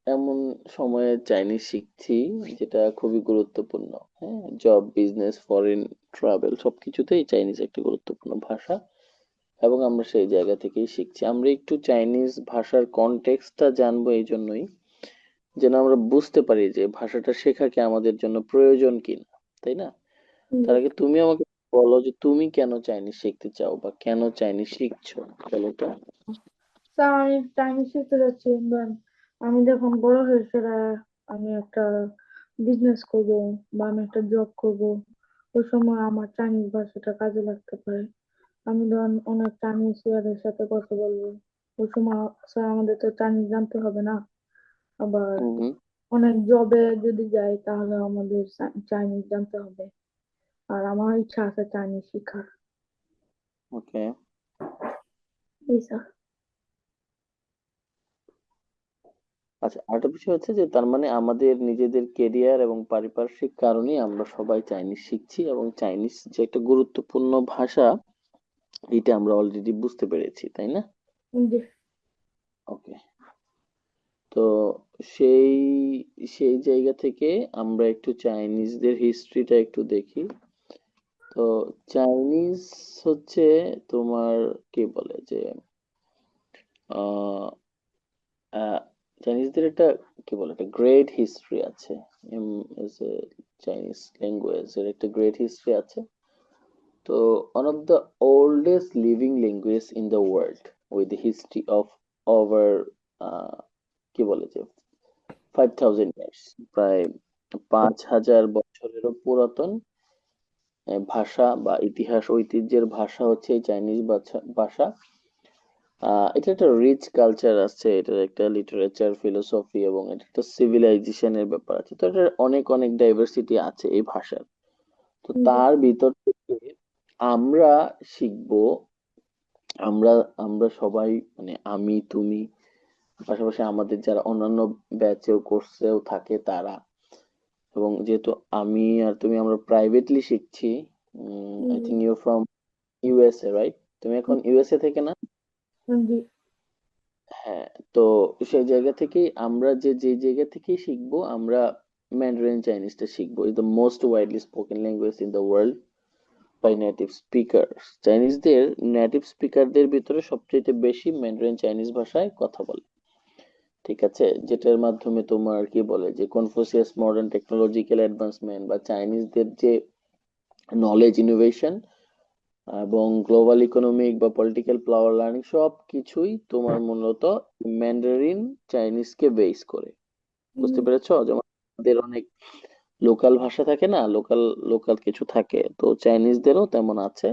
এমন সময়ে চাইনিজ শিখছি যেটা খুবই গুরুত্বপূর্ণ। হ্যাঁ, জব, বিজনেস, ফরেন ট্রাভেল সবকিছুতেই চাইনিজ একটা গুরুত্বপূর্ণ ভাষা এবং আমরা সেই জায়গা থেকেই শিখছি। আমরা একটু চাইনিজ ভাষার কনটেক্সটটা জানবো এই জন্যই যেন আমরা বুঝতে পারি যে ভাষাটা শেখা কি আমাদের জন্য প্রয়োজন কিনা, তাই না? জি। তার আগে তুমি আমাকে বলো যে তুমি কেন চাইনিজ শিখতে চাও বা কেন চাইনিজ শিখছো, বলো তো। স্যার, আমি চাইনিজ শিখতে যাচ্ছি, but আমি যখন বড় হয়েছি আমি একটা বিজনেস করব বা আমি একটা জব করব, ওই সময় আমার চাইনিজ ভাষাটা কাজে লাগতে পারে। আমি ধরুন অনেক চাইনিজ ইয়ারের সাথে কথা বলবো, ওই সময় স্যার আমাদের তো চাইনিজ জানতে হবে না। আবার হুম। অনেক জবে যদি যাই তাহলে আমাদের চাইনিজ জানতে হবে। আর আমার ইচ্ছা আছে চাইনিজ শেখার। ওকে। এই স্যার। আচ্ছা, আরেকটা বিষয় হচ্ছে যে তার মানে আমাদের নিজেদের কেরিয়ার এবং পারিপার্শ্বিক কারণেই আমরা সবাই চাইনিজ শিখছি এবং চাইনিজ যে একটা গুরুত্বপূর্ণ ভাষা এটা আমরা অলরেডি বুঝতে পেরেছি, তাই না? জি। ওকে। তো সেই সেই জায়গা থেকে আমরা একটু চাইনিজদের হিস্ট্রিটা একটু দেখি। তো চাইনিজ হচ্ছে তোমার কি বলে যে আহ আহ, চাইনিজদের একটা কি বলে একটা গ্রেট হিস্ট্রি আছে। চাইনিজ ল্যাঙ্গুয়েজ এর একটা গ্রেট হিস্ট্রি আছে। তো one of the oldest living language in the world with a history of over কি বলে যে 5000 ইয়ার্স, প্রায় 5000 বছরেরও পুরাতন ভাষা বা ইতিহাস ঐতিহ্যের ভাষা হচ্ছে এই চাইনিজ ভাষা। এটা একটা রিচ কালচার আছে, এটার একটা লিটারেচার, ফিলোসফি এবং এটা একটা সিভিলাইজেশনের ব্যাপার আছে। তো এটার অনেক অনেক ডাইভার্সিটি আছে এই ভাষার। তো জি। তার ভিতর থেকে আমরা শিখবো। আমরা আমরা সবাই মানে আমি তুমি পাশাপাশি আমাদের যারা অন্যান্য ব্যাচেও কোর্সেও থাকে তারা, এবং যেহেতু আমি আর তুমি আমরা প্রাইভেটলি শিখছি। আই জি। Think you from USA, right? তুমি এখন ইউএসএ থেকে না? জি। হ্যাঁ। তো সেই জায়গা থেকেই আমরা যে জায়গা থেকেই শিখবো আমরা ম্যান্ডারিন চাইনিজটা শিখবো। Is the most widely spoken language in the world by native speaker. চাইনিজদের নেটিভ স্পিকারদের ভিতরে সবচেয়ে বেশি ম্যান্ডারিন চাইনিজ ভাষায় কথা বলে। ঠিক আছে, যেটার মাধ্যমে তোমার কি বলে যে কনফুসিয়াস মডার্ন টেকনোলজিক্যাল অ্যাডভান্সমেন্ট বা চাইনিজদের যে নলেজ ইনোভেশন এবং গ্লোবাল ইকোনমিক বা পলিটিক্যাল পাওয়ার লার্নিং সব কিছুই তোমার মূলত ম্যান্ডারিন চাইনিজকে বেস করে। বুঝতে পেরেছো? যেমন আমাদের অনেক লোকাল ভাষা থাকে না, লোকাল লোকাল কিছু থাকে, তো চাইনিজদেরও তেমন আছে।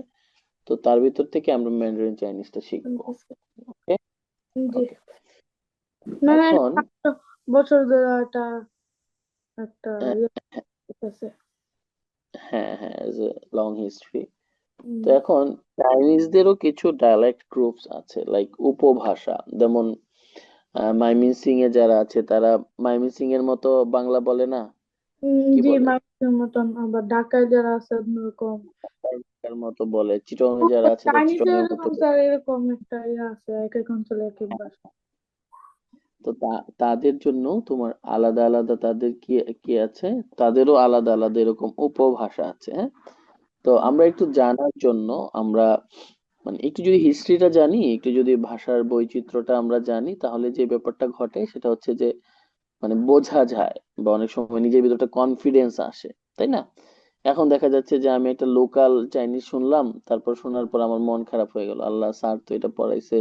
তো তার ভিতর থেকে আমরা ম্যান্ডারিন চাইনিজটা শিখবো। ওকে। জি। ওকে। মানে এখন 5 বছর ধরে একটা একটা আহ, ইয়ে আছে। হ্যাঁ হ্যাঁ, লং হিস্ট্রি। তো হুম। এখন চাইনিজদেরও কিছু ডায়ালেক্ট গ্রুপস আছে, লাইক উপভাষা। যেমন মাইমিনসিং এ যারা আছে তারা মাইমিনসিং এর মতো বাংলা বলে না, কি জি, বলে, মানুষের মতন। আবার ঢাকায় যারা আছে অন্যরকম। তার মতো বলে। চিটং এ যারা আছে তারা চিটং চাইনিজের এর মতো এরকম বলে। স্যার, এরকম একটা ইয়ে আছে, এক এক অঞ্চলে এক এক ভাষা। তো তাদের জন্য তোমার আলাদা আলাদা তাদের কি কি আছে, তাদেরও আলাদা আলাদা এরকম উপভাষা আছে। হ্যাঁ। তো আমরা একটু জানার জন্য আমরা মানে একটু যদি হিস্ট্রিটা জানি, একটু যদি ভাষার বৈচিত্র্যটা আমরা জানি, তাহলে যে ব্যাপারটা ঘটে সেটা হচ্ছে যে মানে বোঝা যায় বা অনেক সময় নিজের ভিতরে একটা কনফিডেন্স আসে, তাই না? এখন দেখা যাচ্ছে যে আমি একটা লোকাল চাইনিজ শুনলাম, তারপর শোনার পর আমার মন খারাপ হয়ে গেল, আল্লাহ স্যার তো এটা পড়াইছে,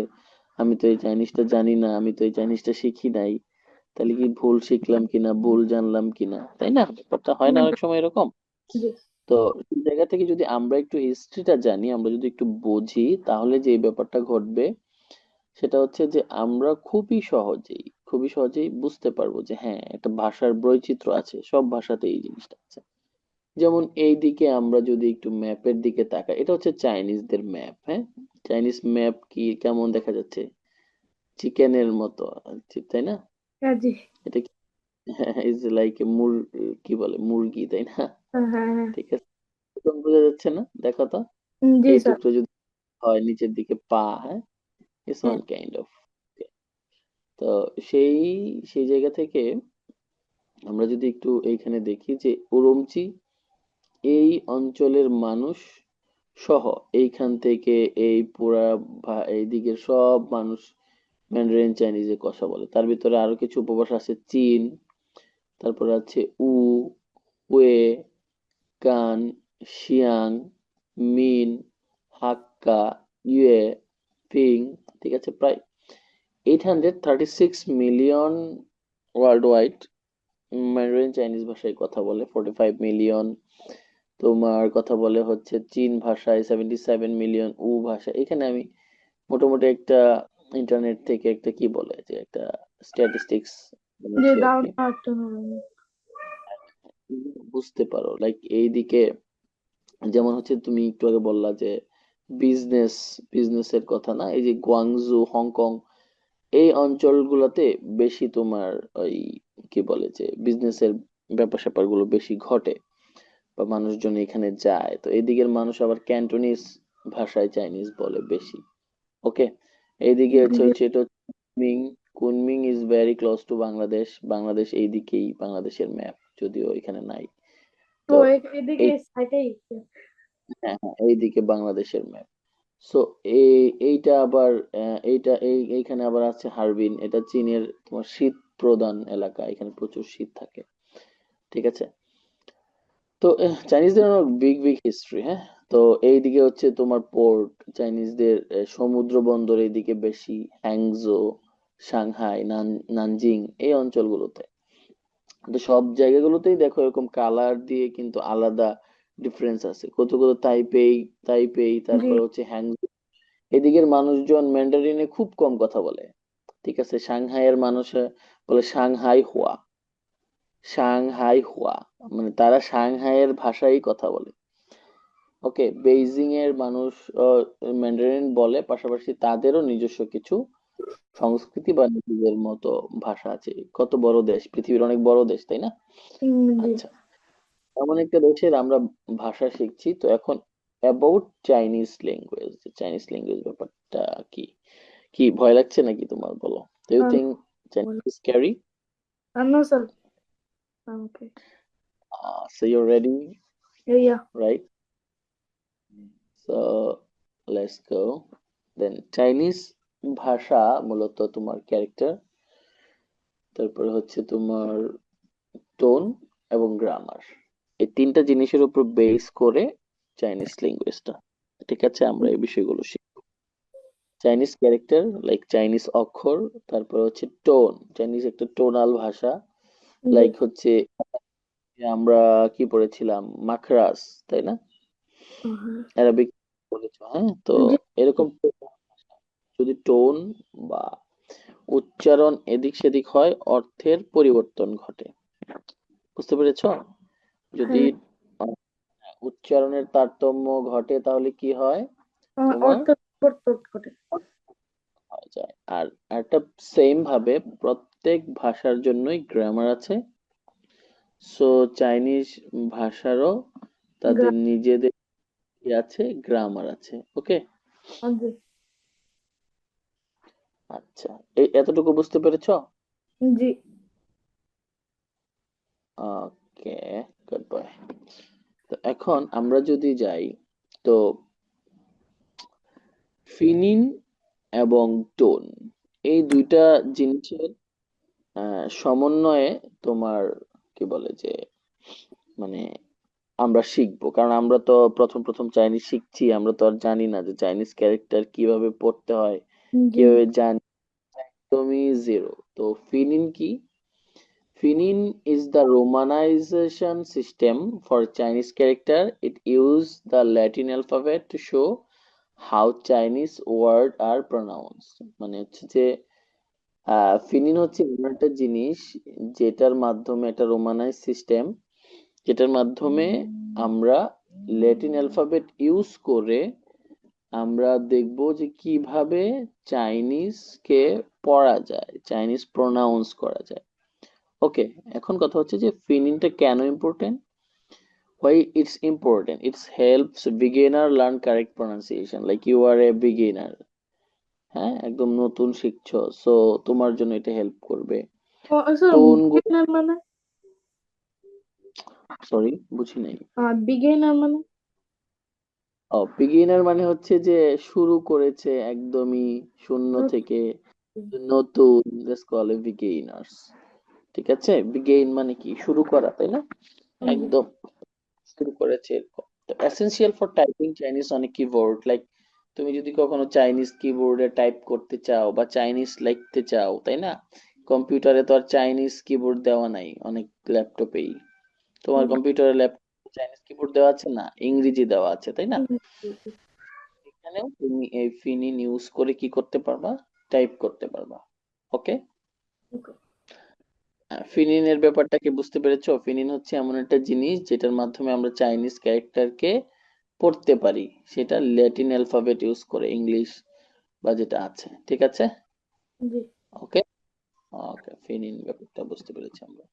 আমি তো এই চাইনিজটা জানি না, আমি তো এই চাইনিজটা শিখি নাই, তাহলে কি ভুল শিখলাম কিনা, ভুল জানলাম কিনা, তাই না? ব্যাপারটা হয় না হুম, অনেক সময় এরকম? জি। তো সেই জায়গা থেকে যদি আমরা একটু হিস্ট্রিটা জানি, আমরা যদি একটু বুঝি, তাহলে যে এই ব্যাপারটা ঘটবে সেটা হচ্ছে যে আমরা খুবই সহজেই বুঝতে পারবো যে হ্যাঁ, একটা ভাষার বৈচিত্র্য আছে, সব ভাষাতে এই জিনিসটা আছে। যেমন এই দিকে আমরা যদি একটু ম্যাপের দিকে তাকাই, এটা হচ্ছে চাইনিজদের ম্যাপ। হ্যাঁ, চাইনিজ ম্যাপ কি কেমন দেখা যাচ্ছে? চিকেনের মতো, তাই না? হ্যাঁ, জি। এটা কি ইজ লাইক কি বলে মুরগি, তাই না? হ্যাঁ, হ্যাঁ, হ্যাঁ। ঠিক আছে, এরকম বোঝা যাচ্ছে না? দেখো তো, জি এই স্যার। টুকরো যদি হয় নিচের দিকে পা, হ্যাঁ, ইটস হ্যাঁ। One kind of. তো সেই সেই জায়গা থেকে আমরা যদি একটু এইখানে দেখি যে উরুমচি এই অঞ্চলের মানুষ সহ এইখান থেকে এই পুরা এইদিকের সব মানুষ ম্যান্ডারিন চাইনিজে কথা বলে। তার ভিতরে আরো কিছু উপভাষা আছে চীন, তারপরে আছে ওয়ে, কান, শিয়াং, মিন, হাক্কা, ইয়ে, পিং। ঠিক আছে, প্রায় 836 million world wide Mandarin Chinese ভাষায় কথা বলে। 45 মিলিয়ন তোমার কথা বলে হচ্ছে চীন ভাষায়, 77 মিলিয়ন ভাষায়। এখানে আমি মোটামুটি একটা ইন্টারনেট থেকে একটা কি বলে যে একটা স্ট্যাটিস্টিক্স যে বলেছি আর কি, ধারণা একটা নেই। বুঝতে পারো। লাইক এইদিকে যেমন হচ্ছে তুমি একটু আগে বললা যে বিজনেস বিজনেসের কথা, না এই যে গুয়াংজু, হংকং, এই অঞ্চলগুলোতে বেশি তোমার ওই কি বলে যে বিজনেসের ব্যাপার স্যাপার গুলো বেশি ঘটে বা মানুষজন এখানে যায়। তো এইদিকের মানুষ আবার ক্যান্টোনিজ ভাষায় চাইনিজ বলে বেশি। ওকে, এইদিকে হচ্ছে জি। হচ্ছে এটা Kunming. Kunming is very close to Bangladesh. Bangladesh এইদিকেই, বাংলাদেশের ম্যাপ যদিও এখানে নাই। ও তো এদিকে এই, সাইডেই। হ্যাঁ হ্যাঁ, এইদিকে বাংলাদেশের ম্যাপ। সো এইটা আবার এইখানে আবার আছে হারবিন, এটা চীনের তোমার শীত প্রধান এলাকা, এখানে প্রচুর শীত থাকে। ঠিক আছে। তো চাইনিজদের অনেক বিগ বিগ হিস্ট্রি, হ্যাঁ। তো এইদিকে হচ্ছে তোমার পোর্ট, চাইনিজদের সমুদ্র বন্দর এইদিকে বেশি, হ্যাংজো, সাংহাই, নানজিং, এই অঞ্চলগুলোতে। তো সব জায়গাগুলোতেই দেখো এরকম কালার দিয়ে কিন্তু আলাদা ডিফারেন্স আছে। কত কত তাইপেই, জি। তারপরে হচ্ছে হ্যাংজো, এদিকের মানুষজন ম্যান্ডারিনে খুব কম কথা বলে। ঠিক আছে, সাংহাইয়ের মানুষ বলে সাংহাই হুয়া, সাংহাই হুয়া, মানে তারা সাংহাইয়ের ভাষায় কথা বলে। ওকে, বেইজিং এর মানুষ ম্যান্ডারিন বলে, পাশাপাশি তাদেরও নিজস্ব কিছু সংস্কৃতি বা নিজেদের মতো ভাষা আছে। কত বড় দেশ, পৃথিবীর অনেক বড় দেশ, তাই না? জি। আচ্ছা, এমন একটা দেশের আমরা ভাষা শিখছি, তো এখন about Chinese language, Chinese language ব্যাপারটা কি, কি ভয় লাগছে নাকি তোমার, বলো? Do you think Chinese is scary? No sir. Okay. So you're ready, yeah. right? So let's go. Then Chinese ভাষা মূলত তোমার ক্যারেক্টার, তারপরে হচ্ছে তোমার টোন এবং গ্রামার, এই তিনটা জিনিসের উপর বেস করে চাইনিজ ল্যাঙ্গুয়েজটা। ঠিক আছে, আমরা এই বিষয়গুলো শিখব। চাইনিজ ক্যারেক্টার লাইক চাইনিজ অক্ষর, তারপর হচ্ছে টোন, চাইনিজ একটা টোনাল ভাষা, জি। লাইক হচ্ছে যে আমরা কি পড়েছিলাম, মাখরাস, তাই না? হ্যাঁ। অ্যারাবিক বলেছো, হ্যাঁ। তো জি। এরকম যদি টোন বা উচ্চারণ এদিক সেদিক হয়, অর্থের পরিবর্তন ঘটে। বুঝতে পেরেছো? যদি হ্যাঁ। আহ, উচ্চারণের তারতম্য ঘটে তাহলে কি হয়, তোমার অর্থ পরিবর্তন করে। হয়ে যায়। আর একটা সেম ভাবে প্রত্যেক ভাষার জন্যই গ্রামার আছে। সো চাইনিজ ভাষারও তাদের নিজেদের কি আছে, গ্রামার আছে। ওকে, জি। আচ্ছা, এই এতটুকু বুঝতে পেরেছো? জি। ওকে, গুড বয়। তো এখন আমরা যদি যাই, তো ফিনিন এবং টোন, এই দুইটা জিনিসের সমন্বয়ে তোমার কি বলে যে মানে আমরা শিখবো, কারণ আমরা তো প্রথম প্রথম চাইনিজ শিখছি, আমরা তো আর জানি না যে চাইনিজ ক্যারেক্টার কিভাবে পড়তে হয়, জি। কিভাবে জানি, একদমই জিরো। তো ফিনিন কি? Pinyin is the romanization system for Chinese character. It uses the Latin alphabet to show how Chinese words are pronounced. মানে হচ্ছে যে ফিনিন হচ্ছে এমন একটা জিনিস যেটার মাধ্যমে, একটা রোমানাইজ সিস্টেম, যেটার মাধ্যমে আমরা ল্যাটিন অ্যালফাবেট ইউজ করে আমরা দেখব যে কিভাবে চাইনিজকে পড়া যায়, চাইনিজ প্রোনাউন্স করা যায়। ওকে, এখন কথা হচ্ছে যে ফিনিংটা কেন important, why it's important, it helps beginner learn correct pronunciation, like you are a beginner, হ্যাঁ, একদম নতুন শিখছো, সো তোমার জন্য এটা হেল্প করবে। ও স্যার, টোন গুলো, বিগিনার মানে? সরি বুঝি নাই। বিগিনার মানে? বিগিনার মানে হচ্ছে যে শুরু করেছে একদমই শূন্য নতুন। থেকে, নতুন, জাস্ট কল এ বিগিনার্স। ঠিক আছে, বিগেইন মানে কি, শুরু করা, তাই না? জি। একদম শুরু করেছে এরকম। তো এসেনশিয়াল ফর টাইপিং চাইনিজ অনেক কিবোর্ড, লাইক তুমি যদি কখনো চাইনিজ কিবোর্ডে টাইপ করতে চাও বা চাইনিজ লিখতে চাও, তাই না? কম্পিউটারে তো আর চাইনিজ কিবোর্ড দেওয়া নাই, অনেক ল্যাপটপেই। তোমার জি। কম্পিউটারে ল্যাপটপ চাইনিজ কিবোর্ড দেওয়া আছে না, ইংরেজি দেওয়া আছে, তাই না? জি। জি। এখানেও তুমি এই ফিনিন ইউজ করে কি করতে পারবা, টাইপ করতে পারবা। ওকে। ওকে। ফিনিনের ব্যাপারটা কি বুঝতে পেরেছো? ফিনিন হচ্ছে এমন একটা জিনিস যেটার মাধ্যমে আমরা চাইনিজ ক্যারেক্টারকে পড়তে পারি, সেটা ল্যাটিন অ্যালফাবেট ইউজ করে, ইংলিশ বা যেটা আছে, ঠিক আছে? জি। ওকে। ওকে, ফিনিন ব্যাপারটা বুঝতে পেরেছি আমরা।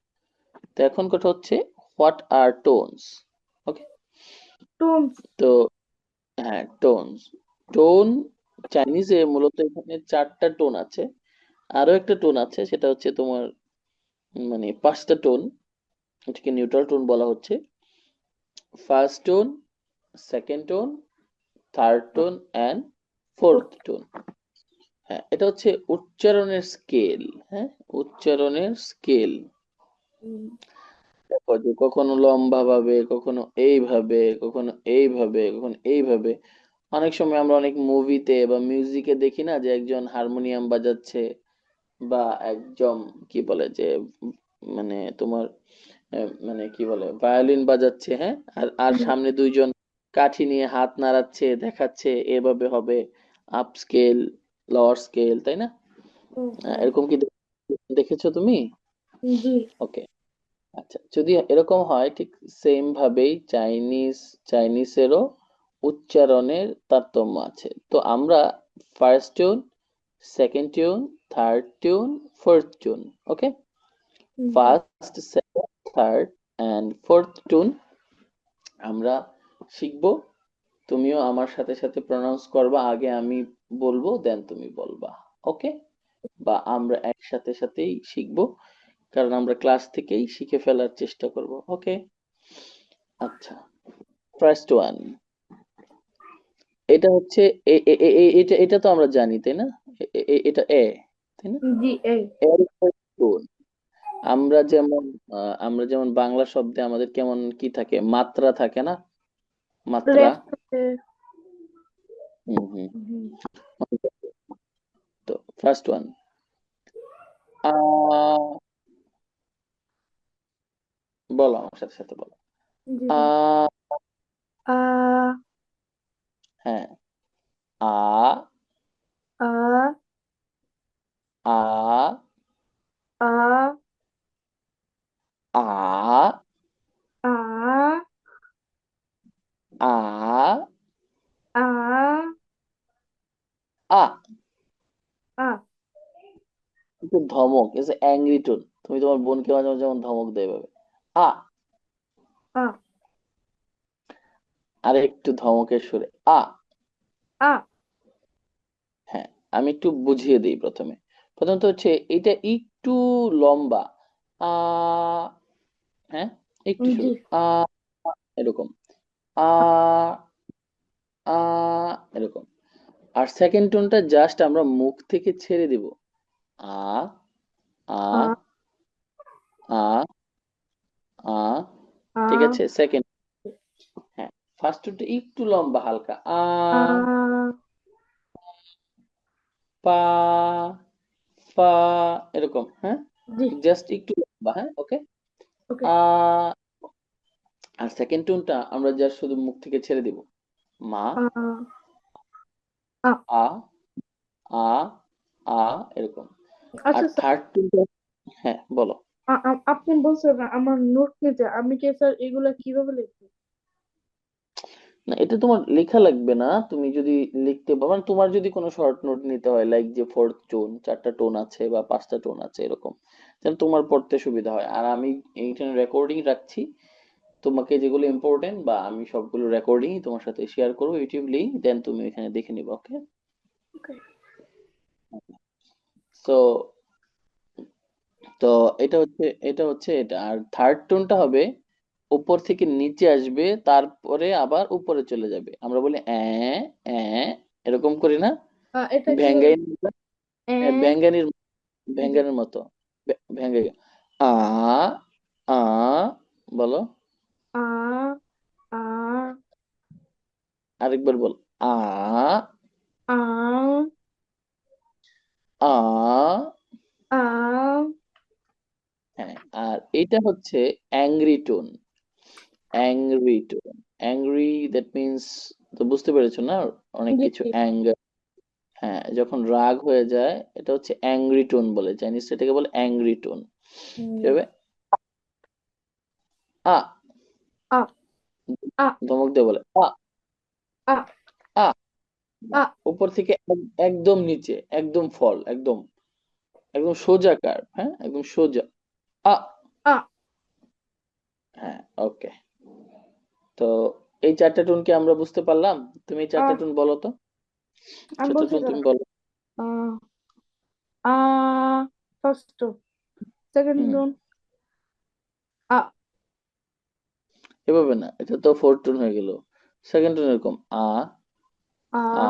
তো এখন কথা হচ্ছে, what are tones? Okay. Tones. তো হ্যাঁ, টোনস, টোন চাইনিজে মূলত এখানে চারটা টোন আছে। আরো একটা টোন আছে, সেটা হচ্ছে তোমার মানে পাঁচটা টোন, এটাকে নিউট্রাল টোন বলা হচ্ছে। First tone, second tone, third tone and fourth tone. হ্যাঁ, এটা হচ্ছে উচ্চারণের স্কেল। হ্যাঁ, উচ্চারণের স্কেল। দেখো যে কখনো লম্বা ভাবে, কখনো এইভাবে, কখনো এইভাবে, কখনো এইভাবে। অনেক সময় আমরা অনেক মুভিতে বা মিউজিকে দেখি না যে একজন হারমোনিয়াম বাজাচ্ছে, বা একজন কি বলে যে মানে তোমার মানে কি বলে ভায়োলিন বাজাচ্ছে, হ্যাঁ, আর আর সামনে দুইজন কাঠি নিয়ে হাত নাড়াচ্ছে, দেখাচ্ছে এভাবে হবে, আপ স্কেল, লোয়ার স্কেল, তাই না? হ্যাঁ। এরকম কি দেখেছো তুমি? জি। ওকে। আচ্ছা, যদি এরকম হয়, ঠিক সেম ভাবেই চাইনিজেরও উচ্চারণের তারতম্য আছে। তো আমরা first tune, second tune, third tune, fourth tune, okay, G. First, second, third and fourth tune আমরা শিখবো। তুমিও আমার সাথে সাথে প্রনাউন্স করবা, আগে আমি বলবো দেন তুমি বলবা। ওকে, বা আমরা একসাথে সাথেই শিখবো, কারণ আমরা ক্লাস থেকেই শিখে ফেলার চেষ্টা করব। ওকে। আচ্ছা, ফার্স্ট ওয়ান, এটা হচ্ছে এটা এটা তো আমরা জানি, তাই না? এটা এ, তাই না? জি। এই। এর টোন, আমরা যেমন আমরা যেমন বাংলা শব্দে আমাদের কেমন কি থাকে, মাত্রা থাকে না, মাত্রা। রেস্ট আছে। হুম হুম। হুম। তো ফার্স্ট ওয়ান, আ, বলো আমার সাথে সাথে বলো। জি। আ, আ। হ্যাঁ, আ, uh. Uh, uh. Uh, uh. Uh, uh. Uh. আ। একটু ধমক, এসে অ্যাংরি টোন, তুমি তোমার বোনকে মাঝে মাঝে যেমন ধমক দেয় এভাবে, আ। আ। আর একটু ধমকের সুরে, আ। আ। হ্যাঁ, আমি একটু বুঝিয়ে দিই প্রথমে। প্রথমত হচ্ছে এটা একটু লম্বা, আ, হ্যাঁ, একটু জি। শুরু, আ, এরকম, আ, আ, এরকম। আর সেকেন্ড টোনটা জাস্ট আমরা মুখ থেকে ছেড়ে দিব, আ, আ, আ। আ, আ, আ। ঠিক আছে, সেকেন্ড। হ্যাঁ, ফার্স্ট টোনটা একটু লম্বা হালকা, আ, আ। পা, ফা, এরকম, হ্যাঁ, জি। জাস্ট একটু লম্বা, হ্যাঁ, ওকে। ওকে। আ, আর সেকেন্ড টোনটা আমরা জাস্ট শুধু মুখ থেকে ছেড়ে দিব, মা, আ। আ। আ, আ, আ, এরকম। আর আচ্ছা স্যার, থার্ড টোনটা, হ্যাঁ বলো। আপনি বলছেন না আমার নোট নিতে, আমি কি স্যার এগুলা কিভাবে লিখবো? না, এটা তোমার লেখা লাগবে না, তুমি যদি লিখতে পারো, মানে তোমার যদি কোনো শর্ট নোট নিতে হয়, লাইক যে ফোর্থ টোন, চারটা টোন আছে বা পাঁচটা টোন আছে এরকম, তাহলে তোমার পড়তে সুবিধা হয়। আর আমি এইখানে রেকর্ডিং রাখছি, তোমাকে যেগুলো ইম্পর্টেন্ট বা আমি সবগুলো রেকর্ডিং তোমার সাথে শেয়ার করবো, ইউটিউব লিংক, দেন তুমি এখানে দেখে নিবা। ওকে। ওকে। সো তো এটা আর থার্ড টোনটা হবে উপর থেকে নিচে আসবে, তারপরে আবার উপরে চলে যাবে। আমরা বলি এ এরকম করি না? এটা কিভাবে? ভ্যাঙ্গাইন এ ভ্যাঙ্গানির জি। ভ্যাঙ্গানের মতো। ভ্যাঙ্গাই আ আ বলো। আ আ আরেকবার বল। আ আ আ আ হ্যাঁ, আর এটা হচ্ছে angry tone. Angry tone, angry, that means, তো বুঝতে পেরেছো না? অনেক জি কিছু জি। অ্যাঙ্গার। হ্যাঁ, যখন রাগ হয়ে যায় এটা হচ্ছে অ্যাংরি টোন বলে, চাইনিজ এটাকে বলে অ্যাংরি টোন। কি জি। হবে? আ আ আ ধমক দিয়ে বলে আ আ আ আ উপর থেকে একদম নিচে, একদম ফল, একদম একদম সোজা কার্ভ, হ্যাঁ, একদম সোজা। আ আ হ্যাঁ, ওকে। তো এই চারটা টোন কি আমরা বুঝতে পারলাম? তুমি এই আ চারটা টোন বলো তো। আমি চারটা বলছি টোন তুমি দাঁড়া। বলো। আ আ ফার্স্ট টোন, সেকেন্ড হুম, টোন আ এভাবে না, এটা তো ফোর টোন হয়ে গেল। সেকেন্ড টোন এরকম আ আ আ।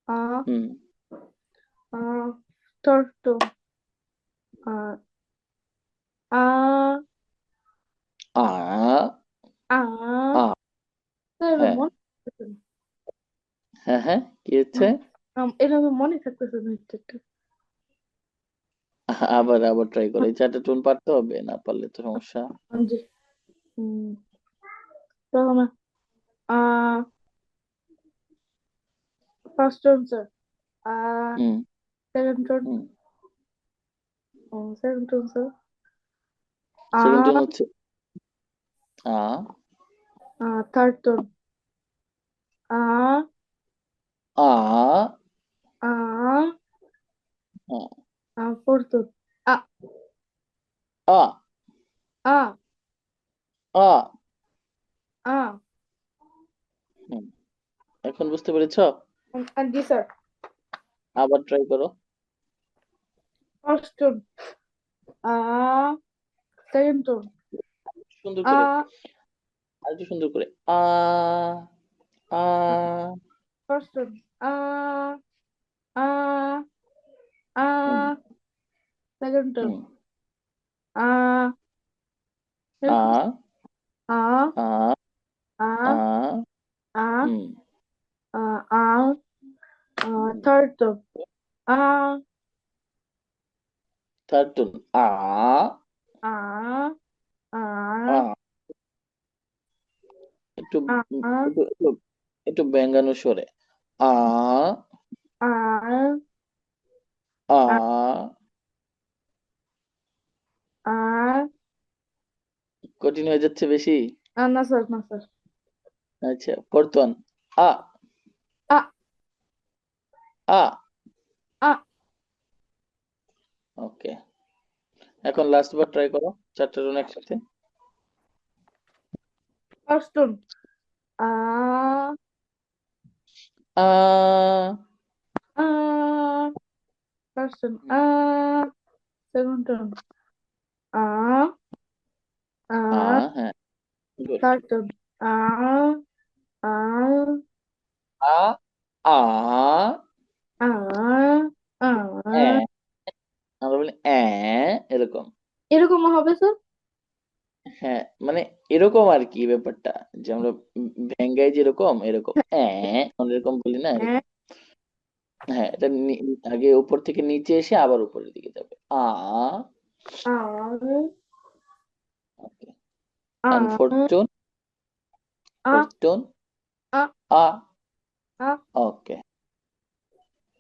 আ হুম। আ third tone uh uh uh uh আ এটা হ্যাঁ, মনে থাকতেছে না। হ্যাঁ, হ্যাঁ, কি হচ্ছে? এটা আমার মনে থাকতেছে না একটু একটু। আবার আবার ট্রাই করো, এই চারটা টোন পারতে হবে, না পারলে তো সমস্যা। জি। হুম, প্রথমে uh first tone sir. Uh hmm, second tone, hmm. Second tone sir. Uh second tone হচ্ছে uh third tone uh uh আ হ্যাঁ, fourth tone uh uh uh uh আ হুম, এখন বুঝতে পেরেছো? জি স্যার। আবার ট্রাই করো। ফার্স্ট টোন আ second tone সুন্দর আ করে, আরেকটু সুন্দর করে আ আ ফার্স্ট টোন আ আ আ হুম, সেকেন্ড টোন হুম। আ uh uh uh uh uh আ হুম, আ আ হুম। থার্ড টোন আ third tone uh uh uh আ একটু আ আ একটু একটু একটু ব্যঙ্গানুর স্বরে আ আ আ আ আ কঠিন হয়ে যাচ্ছে বেশি। না স্যার, না স্যার। আচ্ছা, ফোর্থ ওয়ান আ আ আ আ ওকে। এখন লাস্ট বার ট্রাই করো, চারটা টোন একসাথে। ফার্স্ট টোন আ আ আ first tone hmm, second tone uh uh আ হ্যাঁ, good. Third tone uh uh uh uh uh আ এ, আমরা বলি এরকম। এরকমও হবে স্যার? হ্যাঁ, মানে এরকম আর কি ব্যাপারটা, যে আমরা ভেঙ্গাই যেরকম এরকম আমরা এরকম বলি না, হ্যাঁ। এরকম। হ্যাঁ, এটা আগে উপর থেকে নিচে এসে আবার উপরের দিকে যাবে uh okay. Uh and fourth uh tone uh uh uh okay,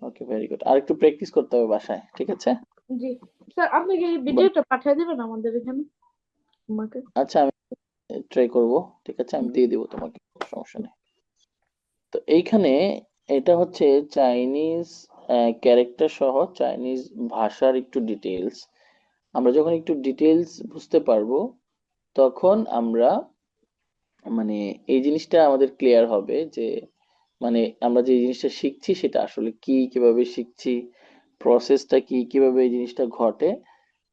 okay, very good. আর একটু প্র্যাকটিস করতে হবে বাসায়, ঠিক আছে? জি স্যার, আপনি কি এই বাহ, ভিডিওটা পাঠিয়ে দিবেন আমাদের এখানে আমাকে? আচ্ছা, আমি ট্রাই করব। ঠিক আছে, আমি দিয়ে দিব তোমাকে, কোনো সমস্যা নেই। তো এইখানে এটা হচ্ছে চাইনিজ ক্যারেক্টার সহ চাইনিজ ভাষার একটু ডিটেলস। আমরা যখন একটু ডিটেলস বুঝতে পারবো, তখন আমরা মানে এই জিনিসটা আমাদের ক্লিয়ার হবে যে মানে আমরা যে জিনিসটা শিখছি সেটা আসলে কি, কিভাবে শিখছি, প্রসেসটা কি, কিভাবে এই জিনিসটা ঘটে,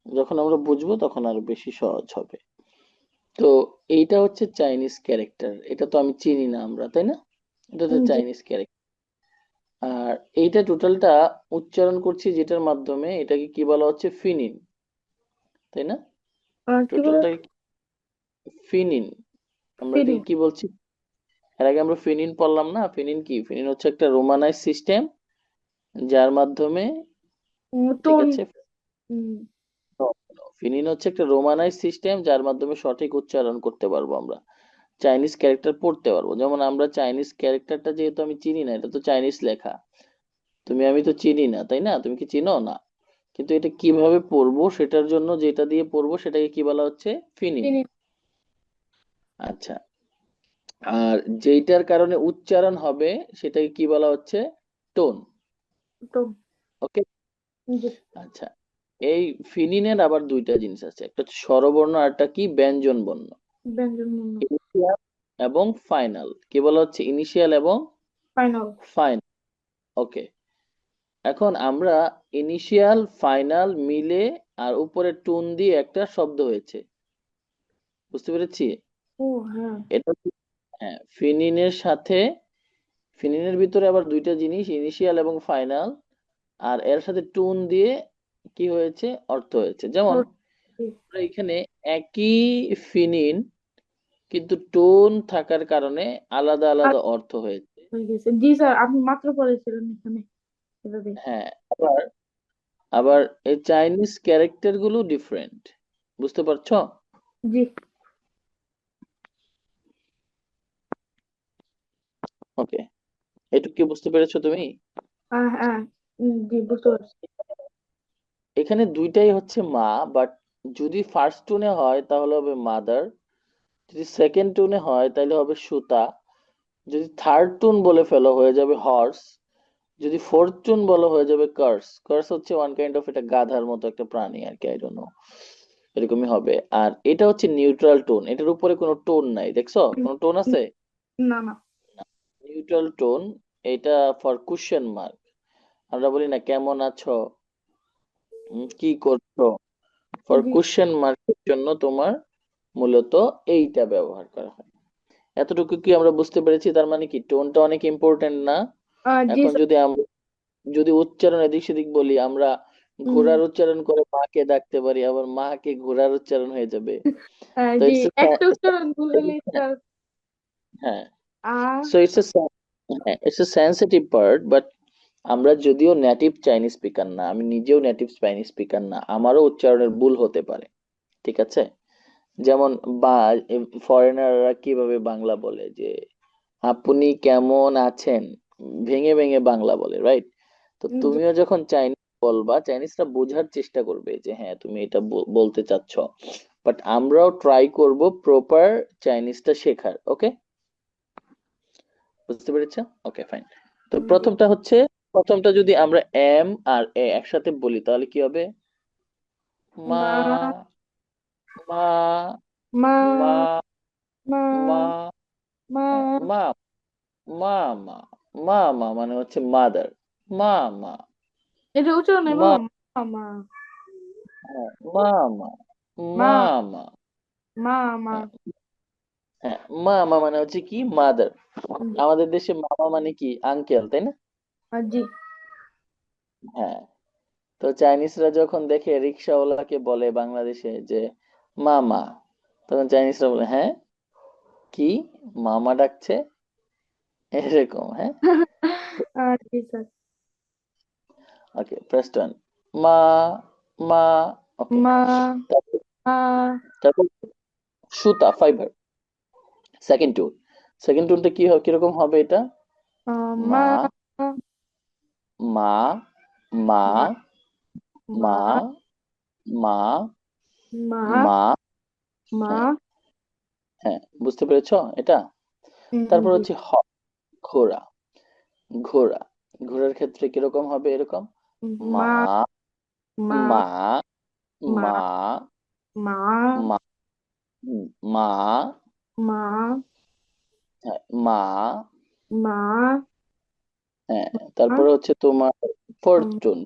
যখন আমরা বুঝবো তখন আরো বেশি সহজ হবে। তো এইটা হচ্ছে চাইনিজ ক্যারেক্টার, এটা তো আমি চিনি না আমরা, তাই না? এটা তো জি। Chinese character. আর এইটা টোটালটা উচ্চারণ করছি যেটার মাধ্যমে, এটাকে কি বলা হচ্ছে, ফিনিন, তাই না? আর কি বলে? টোটালটাকে ফিনিন। আমরা ফিলিং। এটাকে কি বলছি? এর আগে আমরা ফিনিন পড়লাম না? ফিনিন কি? ফিনিন হচ্ছে একটা রোমানাইজ সিস্টেম, যার মাধ্যমে, ঠিক টোন। আছে, ফিনিন হচ্ছে একটা রোমানাইজ সিস্টেম যার মাধ্যমে সঠিক উচ্চারণ করতে পারবো আমরা, চাইনিজ ক্যারেক্টার পড়তে পারবো। যেমন আমরা চাইনিজ ক্যারেক্টারটা যেহেতু আমি চিনি না, এটা তো চাইনিজ লেখা, তুমি আমি তো চিনি না, তাই না? তুমি কি চিনো না? কিন্তু এটা কিভাবে পড়বো সেটার জন্য যেটা দিয়ে পড়বো সেটাকে কি বলা হচ্ছে? ফিনিন। ফিলিং। আচ্ছা, আর যেইটার কারণে উচ্চারণ হবে সেটাকে কি বলা হচ্ছে? টোন। টোন। ওকে। জি। আচ্ছা, এই ফিনিনের আবার দুইটা জিনিস আছে, একটা হচ্ছে স্বরবর্ণ আর একটা কি, ব্যঞ্জন বর্ণ। ব্যঞ্জন বর্ণ। ইনিশিয়াল এবং ফাইনাল, কি বলা হচ্ছে? ইনিশিয়াল এবং ফাইনাল। ফাইনাল। ওকে। এখন আমরা ইনিশিয়াল ফাইনাল মিলে আর উপরে টোন দিয়ে একটা শব্দ হয়েছে, বুঝতে পেরেছি? ও হ্যাঁ। এটা হ্যাঁ, ফিনিনের সাথে, ফিনিনের ভিতরে আবার দুইটা জিনিস, ইনিশিয়াল এবং ফাইনাল, আর এর সাথে টোন দিয়ে কি হয়েছে, অর্থ হয়েছে। যেমন ও, জি। আমরা এখানে একই ফিনিন, কিন্তু টোন থাকার কারণে আলাদা আর আলাদা অর্থ হয়েছে। হয়ে গেছে, জি স্যার, আপনি মাত্র পড়েছিলেন এখানে এভাবে। হ্যাঁ, আবার আবার এই চাইনিজ ক্যারেক্টার গুলো ডিফারেন্ট, বুঝতে পারছো? জি। ওকে, এটুকু কি বুঝতে পেরেছো তুমি? হ্যাঁ। জি, বুঝতে পারছি। এখানে দুইটাই হচ্ছে মা, বাট যদি ফার্স্ট টোনে হয় তাহলে হবে মাদার, যদি সেকেন্ড টোনে হয় তাহলে হবে সুতা, যদি থার্ড টোন বলে ফেলো হয়ে যাবে হর্স, যদি ফোর্থ টোন বলো হয়ে যাবে কার্স। কার্স হচ্ছে ওয়ান কাইন্ড অফ, এটা গাধার মতো একটা প্রাণী আর কি, আই ডোন্ট নো, এরকমই হবে। আর এটা হচ্ছে নিউট্রাল টোন, এটার উপরে কোনো টোন নাই, দেখছো কোনো টোন উম, আছে? না না। নিউট্রাল টোন, এটা ফর কোশ্চেন মার্ক। আমরা বলি না কেমন আছো, কি করছো, ফর জি। কোশ্চেন মার্কের জন্য তোমার মূলত এইটা ব্যবহার করা হয়। এতটুকু কি আমরা বুঝতে পেরেছি? তার মানে কি টোনটা অনেক ইম্পর্টেন্ট না? জি এখন স্যার। যদি আমরা, যদি উচ্চারণ এদিক সেদিক বলি, আমরা উম, ঘোড়ার উচ্চারণ করে মাকে ডাকতে পারি, আবার মাকে ঘোড়ার উচ্চারণ হয়ে যাবে। তো জি, ইটস একটা উচ্চারণ ভুল হলে স্যার। হ্যাঁ, uh so it's a sensitive part, but আমরা যদিও নেটিভ চাইনিজ স্পিকার না, আমি নিজেও নেটিভ চাইনিজ স্পিকার না, আমারও উচ্চারণের ভুল হতে পারে, ঠিক আছে? যেমন বা ফরেনাররা কিভাবে বাংলা বলে, যে আপনি কেমন আছেন, ভেঙে ভেঙে বাংলা বলে, রাইট? তো জি। তুমিও যখন চাইনিজ বলবা, চাইনিজরা বোঝার চেষ্টা করবে যে হ্যাঁ তুমি এটা বলতে চাচ্ছ, বাট আমরাও ট্রাই করব প্রপার চাইনিজটা শেখার। ওকে, বুঝতে পেরেছো? ওকে, ফাইন। তো জি। প্রথমটা যদি আমরা এম আর এ একসাথে বলি তাহলে কি হবে? মা, মা। মা, মা। মা, মা। মা, মা। হ্যাঁ, মা, মা, মা, মা, মা মানে হচ্ছে মাদার, মা, মা, এটা উচ্চারণ নেই মা, বাবা। মা। মা। হ্যাঁ, মা, মা, মা। মা, মা, মা। মা। হ্যাঁ, হ্যাঁ, মা, মা মানে হচ্ছে কি, মাদার। জি। আমাদের দেশে মামা মানে কি, আঙ্কেল, তাই না? জি। হ্যাঁ। তো চাইনিজরা যখন দেখে রিক্সাওয়ালাকে বলে বাংলাদেশে যে মামা, তখন চাইনিজরা বলে হ্যাঁ, কি, মামা ডাকছে, এরকম, হ্যাঁ। জি স্যার। ওকে, ফার্স্ট ওয়ান, মা, মা। ওকে, মা। তারপর মা। তারপর সুতা, ফাইবার। সেকেন্ড টুন, সেকেন্ড টুনটা কি কিরকম হবে এটা? মা। মা, মা, মা, মা। মা। মা, মা, মা। মা, মা। হ্যাঁ, হ্যাঁ, বুঝতে পেরেছো এটা? তারপর জি। হচ্ছে ঘোড়া, ঘোড়া, ঘোড়ার ক্ষেত্রে কিরকম হবে, এরকম, মা, মা। মা। মা, মা। মা, মা। মা, মা, মা। হ্যাঁ, মা, মা। হ্যাঁ, তারপরে হচ্ছে তোমার ফোর্থ মা। টোন,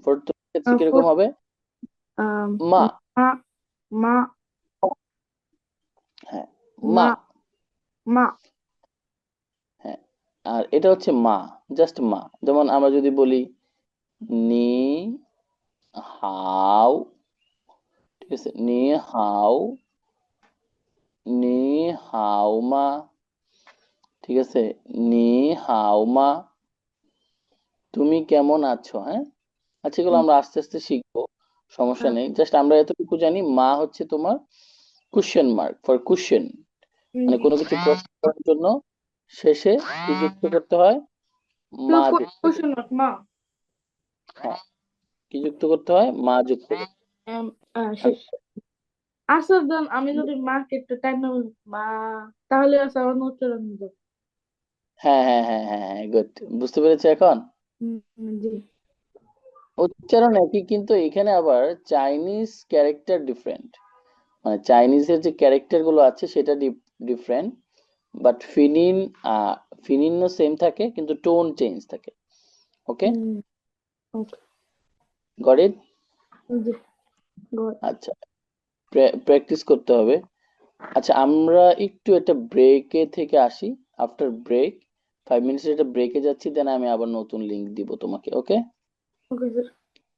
ক্ষেত্রে কিরকম হবে? মা। মা মা হ্যাঁ, মা মা। মা হ্যাঁ, আর এটা হচ্ছে মা, জাস্ট মা। যেমন আমরা যদি বলি নি হাও, ঠিক আছে, নি হাও, নি হাও মা, ঠিক আছে, নি হাও মা, তুমি কেমন আছো, হ্যাঁ। আচ্ছা, এগুলো আমরা আস্তে আস্তে শিখবো, সমস্যা নেই। জাস্ট আমরা এতটুকু জানি, মা হচ্ছে তোমার কোশ্চেন মার্ক, ফর কোশ্চেন, মানে কোনো কিছু প্রশ্ন করার জন্য শেষে কি যুক্ত করতে হয়? মা যুক্ত করতে কোশ্চেন মার্ক মা হয়। হ্যাঁ, কি যুক্ত করতে হয়? মা যুক্ত করতে হয়। শেষ। আচ্ছা দেন, আমি যদি মাকে একটু টাইম না বলি, মা, তাহলে আছে আমার উচ্চারণ হবে। হ্যাঁ হ্যাঁ হ্যাঁ হ্যাঁ হ্যাঁ, গুড। বুঝতে পেরেছো এখন? জি। উচ্চারণ একই, কিন্তু এখানে আবার চাইনিজ ক্যারেক্টার ডিফারেন্ট, মানে চাইনিজের যে ক্যারেক্টার গুলো আছে সেটা ডিফারেন্ট, বাট ফিনিনও সেম থাকে, কিন্তু টোন চেঞ্জ থাকে। Okay, okay. Got it? জি, গড। আচ্ছা, প্র্যাকটিস করতে হবে। আচ্ছা, আমরা একটু একটা ব্রেকে থেকে আসি। আফটার ব্রেক, 5 মিনিটস একটা ব্রেকে যাচ্ছি, দেন আমি আবার নতুন লিংক দিব তোমাকে। ওকে? Okay sir.